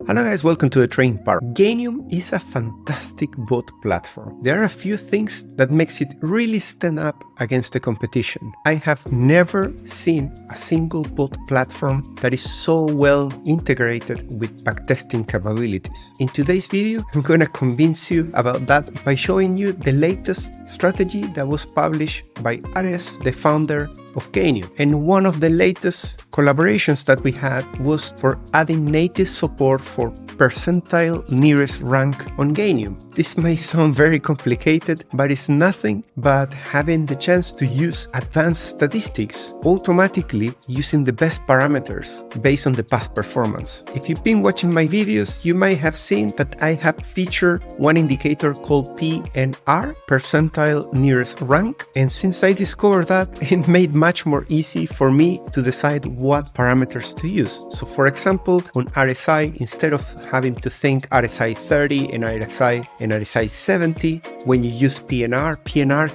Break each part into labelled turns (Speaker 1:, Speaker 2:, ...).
Speaker 1: Hello guys, welcome to the Trading Parrot. Gainium is a fantastic bot platform. There are a few things that makes it really stand up against the competition. I have never seen a single bot platform that is so well integrated with backtesting capabilities. In today's video, I'm gonna convince you about that by showing you the latest strategy that was published by Ares, the founder of Gainium. And one of the latest collaborations that we had was for adding native support for percentile nearest rank on Gainium. This may sound very complicated, but it's nothing but having the chance to use advanced statistics automatically using the best parameters based on the past performance. If you've been watching my videos, you might have seen that I have featured one indicator called PNR, percentile nearest rank. And since I discovered that, it made much more easy for me to decide what parameters to use. So for example, on RSI, instead of having to think RSI 30 and RSI 70, when you use PNR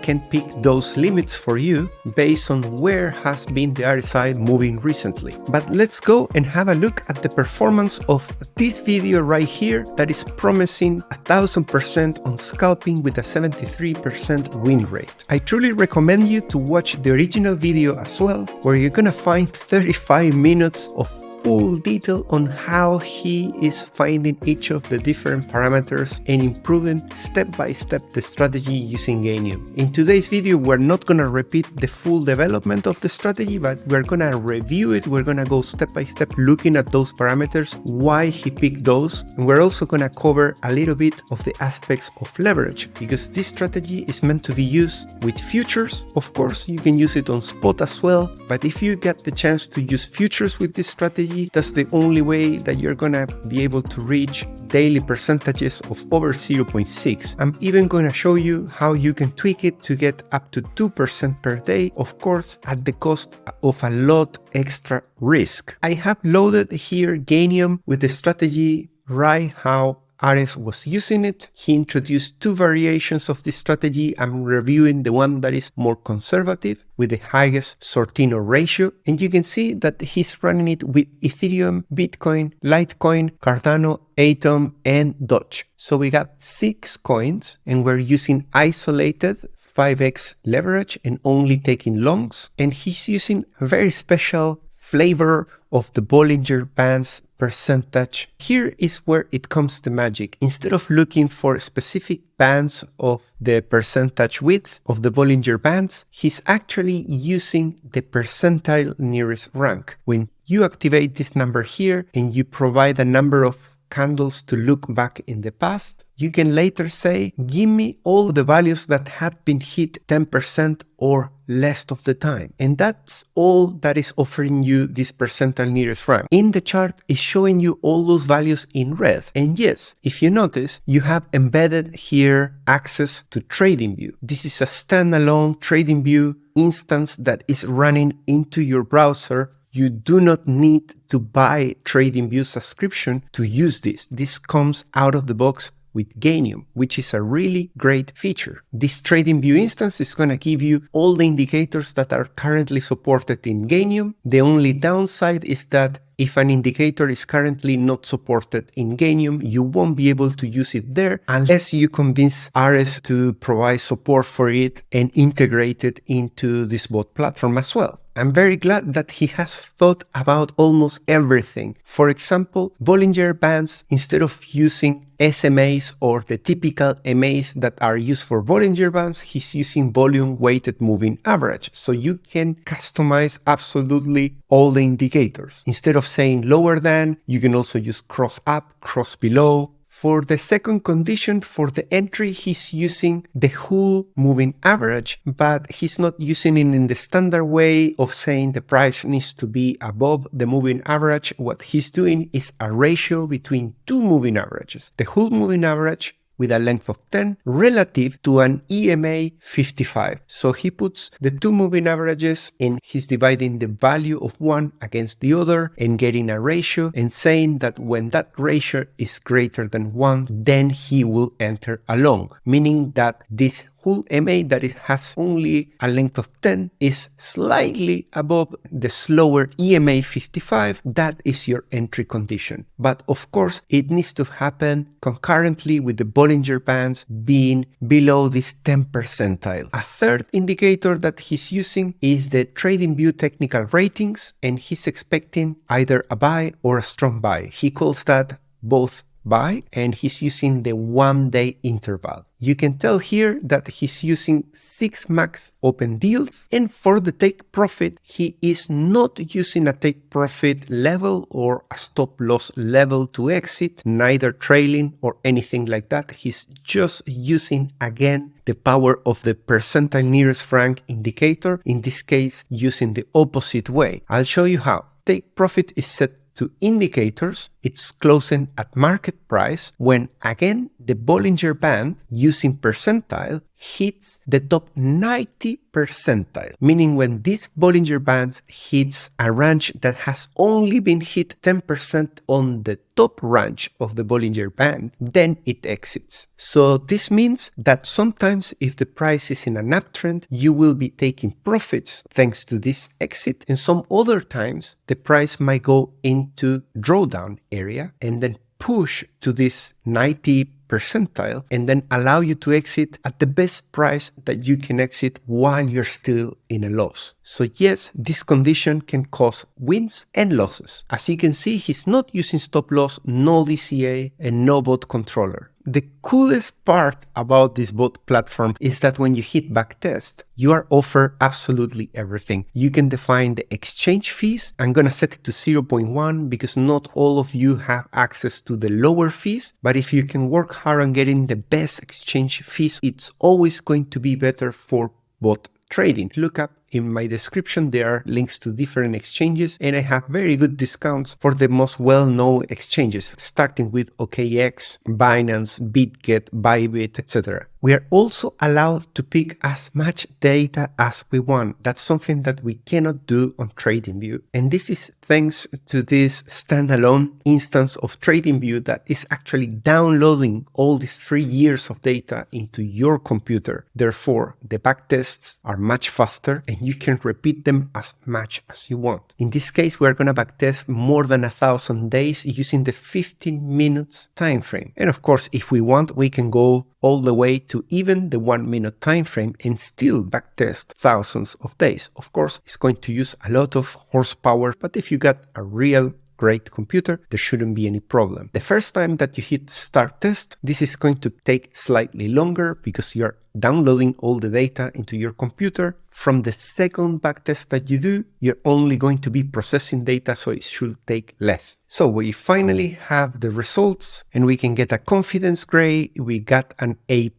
Speaker 1: can pick those limits for you based on where has been the RSI moving recently. But let's go and have a look at the performance of this video right here that is promising 1000% on scalping with a 73% win rate. I truly recommend you to watch the original video as well, where you're gonna find 35 minutes of full detail on how he is finding each of the different parameters and improving step by step the strategy using Gainium. In today's video, we're not going to repeat the full development of the strategy, but we're going to review it. We're going to go step by step looking at those parameters, why he picked those, and we're also going to cover a little bit of the aspects of leverage, because this strategy is meant to be used with futures. Of course, you can use it on spot as well, but if you get the chance to use futures with this strategy, that's the only way that you're gonna be able to reach daily percentages of over 0.6. I'm even going to show you how you can tweak it to get up to 2% per day, of course, at the cost of a lot extra risk. I have loaded here Gainium with the strategy right how Ares was using it. He introduced two variations of this strategy. I'm reviewing the one that is more conservative with the highest Sortino ratio. And you can see that he's running it with Ethereum, Bitcoin, Litecoin, Cardano, Atom, and Doge. So we got 6 coins and we're using isolated 5x leverage and only taking longs. And he's using a very special flavor of the Bollinger Bands percentage. Here is where it comes to magic. Instead of looking for specific bands of the percentage width of the Bollinger Bands, he's actually using the percentile nearest rank. When you activate this number here and you provide a number of candles to look back in the past, you can later say, give me all the values that had been hit 10% or less of the time. And that's all that is offering you this percentile nearest rank. In the chart, it's showing you all those values in red. And yes, if you notice, you have embedded here access to TradingView. This is a standalone TradingView instance that is running into your browser. You do not need to buy TradingView subscription to use this. This comes out of the box with Gainium, which is a really great feature. This TradingView instance is going to give you all the indicators that are currently supported in Gainium. The only downside is that if an indicator is currently not supported in Gainium, you won't be able to use it there unless you convince Ares to provide support for it and integrate it into this bot platform as well. I'm very glad that he has thought about almost everything. For example, Bollinger Bands, instead of using SMAs or the typical MAs that are used for Bollinger Bands, he's using volume weighted moving average. So you can customize absolutely all the indicators. Instead of saying lower than, you can also use cross up, cross below. For the second condition, for the entry, he's using the whole moving average, but he's not using it in the standard way of saying the price needs to be above the moving average. What he's doing is a ratio between two moving averages, the whole moving average with a length of 10 relative to an EMA 55. So he puts the two moving averages and he's dividing the value of one against the other and getting a ratio and saying that when that ratio is greater than 1, then he will enter a long, meaning that this whole MA that it has only a length of 10 is slightly above the slower EMA 55, that is your entry condition. But of course, it needs to happen concurrently with the Bollinger Bands being below this 10 percentile. A third indicator that he's using is the TradingView technical ratings, and he's expecting either a buy or a strong buy. He calls that both buy, and he's using the 1 day interval. You can tell here that he's using 6 max open deals, and for the take profit, he is not using a take profit level or a stop loss level to exit, neither trailing or anything like that. He's just using again the power of the percentile nearest franc indicator, in this case using the opposite way. I'll show you how. Take profit is set to indicators, it's closing at market price when again the Bollinger Band using percentile hits the top 90 percentile, meaning when this Bollinger Band hits a range that has only been hit 10% on the top range of the Bollinger Band, then it exits. So this means that sometimes if the price is in an uptrend, you will be taking profits thanks to this exit, and some other times the price might go into drawdown area and then push to this 90 percentile and then allow you to exit at the best price that you can exit while you're still in a loss. So yes, this condition can cause wins and losses. As you can see, he's not using stop loss, no DCA, and no bot controller. The coolest part about this bot platform is that when you hit backtest, you are offered absolutely everything. You can define the exchange fees. I'm going to set it to 0.1 because not all of you have access to the lower fees. But if you can work hard on getting the best exchange fees, it's always going to be better for bot trading. Look up in my description, there are links to different exchanges, and I have very good discounts for the most well-known exchanges, starting with OKX, Binance, BitGet, Bybit, etc. We are also allowed to pick as much data as we want. That's something that we cannot do on TradingView. And this is thanks to this standalone instance of TradingView that is actually downloading all these 3 years of data into your computer. Therefore, the backtests are much faster and you can repeat them as much as you want. In this case, we're going to backtest more than 1,000 days using the 15 minutes time frame. And of course, if we want, we can go all the way to even the 1 minute time frame and still backtest thousands of days. Of course, it's going to use a lot of horsepower, but if you got a real great computer, there shouldn't be any problem. The first time that you hit start test, this is going to take slightly longer because you're downloading all the data into your computer. From the second backtest that you do, you're only going to be processing data, so it should take less. So we finally have the results and we can get a confidence grade. We got an A+.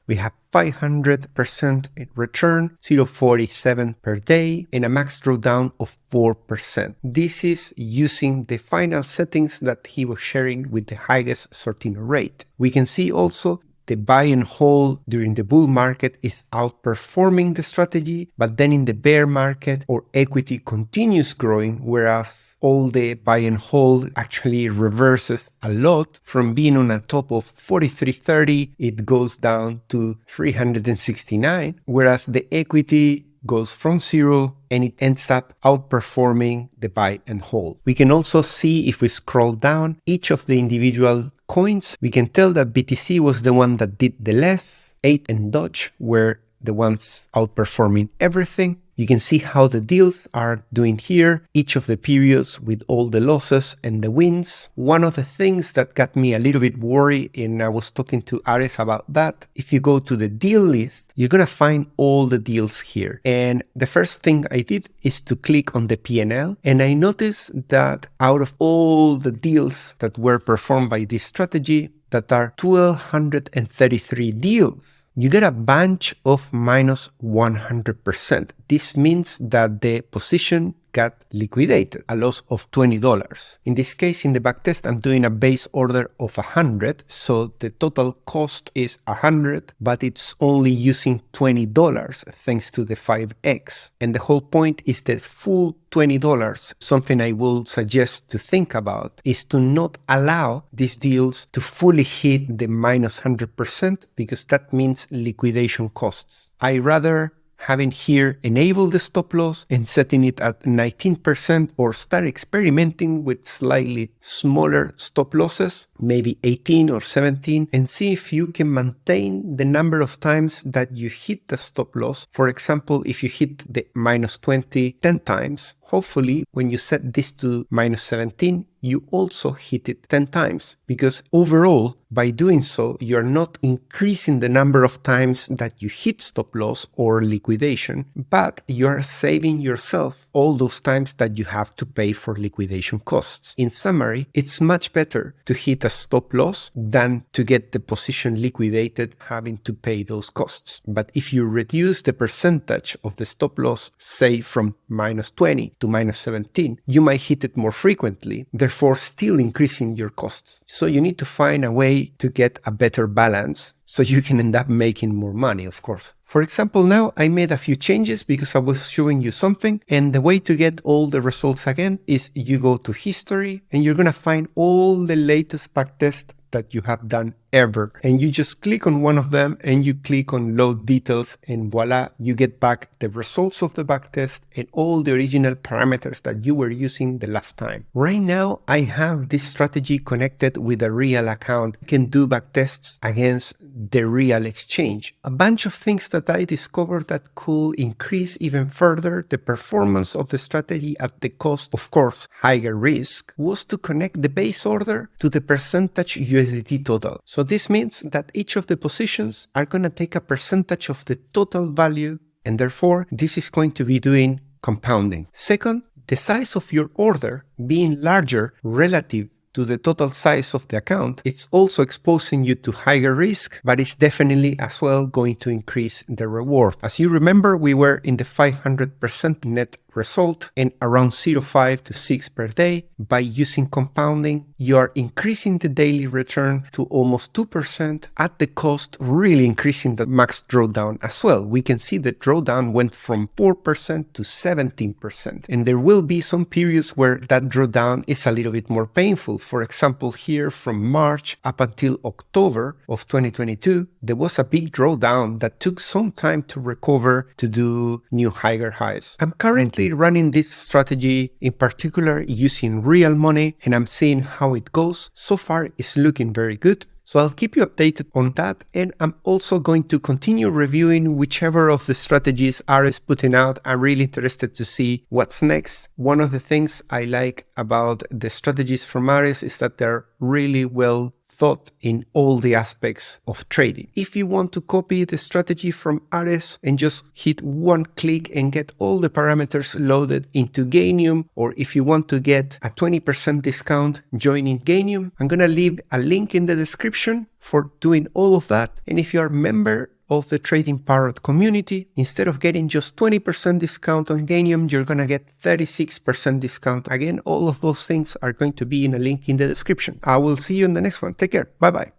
Speaker 1: We have 500% return, 0.47 per day, and a max drawdown of 4%. This is using the final settings that he was sharing with the highest Sortino rate. We can see also the buy and hold during the bull market is outperforming the strategy, but then in the bear market, our equity continues growing, whereas all the buy and hold actually reverses a lot. From being on a top of 43.30, it goes down to 369, whereas the equity goes from 0 and it ends up outperforming the buy and hold. We can also see, if we scroll down, each of the individual coins, we can tell that BTC was the one that did the less. 8 and Doge were the ones outperforming everything. You can see how the deals are doing here, each of the periods with all the losses and the wins. One of the things that got me a little bit worried, and I was talking to Ares about that, if you go to the deal list, you're going to find all the deals here. And the first thing I did is to click on the P&L, and I noticed that out of all the deals that were performed by this strategy, that are 1,233 deals, you get a bunch of minus 100%. This means that the position got liquidated, a loss of $20. In this case, in the backtest, I'm doing a base order of 100, so the total cost is 100, but it's only using $20 thanks to the 5x. And the whole point is that full $20. Something I will suggest to think about is to not allow these deals to fully hit the minus 100% because that means liquidation costs. I rather having here enable the stop loss and setting it at 19% or start experimenting with slightly smaller stop losses, maybe 18 or 17, and see if you can maintain the number of times that you hit the stop loss. For example, if you hit the minus 20 10 times, hopefully when you set this to minus 17, you also hit it 10 times, because overall, by doing so, you're not increasing the number of times that you hit stop loss or liquidation, but you're saving yourself all those times that you have to pay for liquidation costs. In summary, it's much better to hit a stop loss than to get the position liquidated having to pay those costs. But if you reduce the percentage of the stop loss, say from minus 20 to minus 17, you might hit it more frequently, therefore still increasing your costs. So you need to find a way to get a better balance so you can end up making more money, of course. For example, now I made a few changes because I was showing you something, and the way to get all the results again is you go to history and you're going to find all the latest backtest that you have done ever, and you just click on one of them and you click on load details, and voila, you get back the results of the backtest and all the original parameters that you were using the last time. Right now I have this strategy connected with a real account. You can do backtests against the real exchange. A bunch of things that I discovered that could increase even further the performance of the strategy at the cost, of course, higher risk, was to connect the base order to the percentage USDT total. So this means that each of the positions are going to take a percentage of the total value, and therefore this is going to be doing compounding. Second, the size of your order being larger relative to the total size of the account, it's also exposing you to higher risk, but it's definitely as well going to increase the reward. As you remember, we were in the 500% net result and around 0.5 to 6 per day. By using compounding, you are increasing the daily return to almost 2% at the cost, really increasing the max drawdown as well. We can see the drawdown went from 4% to 17%. And there will be some periods where that drawdown is a little bit more painful. For example, here from March up until October of 2022, there was a big drawdown that took some time to recover to do new higher highs. I'm currently running this strategy in particular using real money, and I'm seeing how it goes. So far it's looking very good. So I'll keep you updated on that, and I'm also going to continue reviewing whichever of the strategies Parrot is putting out. I'm really interested to see what's next. One of the things I like about the strategies from Parrot is that they're really well thought in all the aspects of trading. If you want to copy the strategy from Parrot and just hit one click and get all the parameters loaded into Gainium, or if you want to get a 20% discount joining Gainium, I'm going to leave a link in the description for doing all of that. And if you're a member of the Trading Parrot community, instead of getting just 20% discount on Gainium, you're going to get 36% discount. Again, all of those things are going to be in a link in the description. I will see you in the next one. Take care. Bye-bye.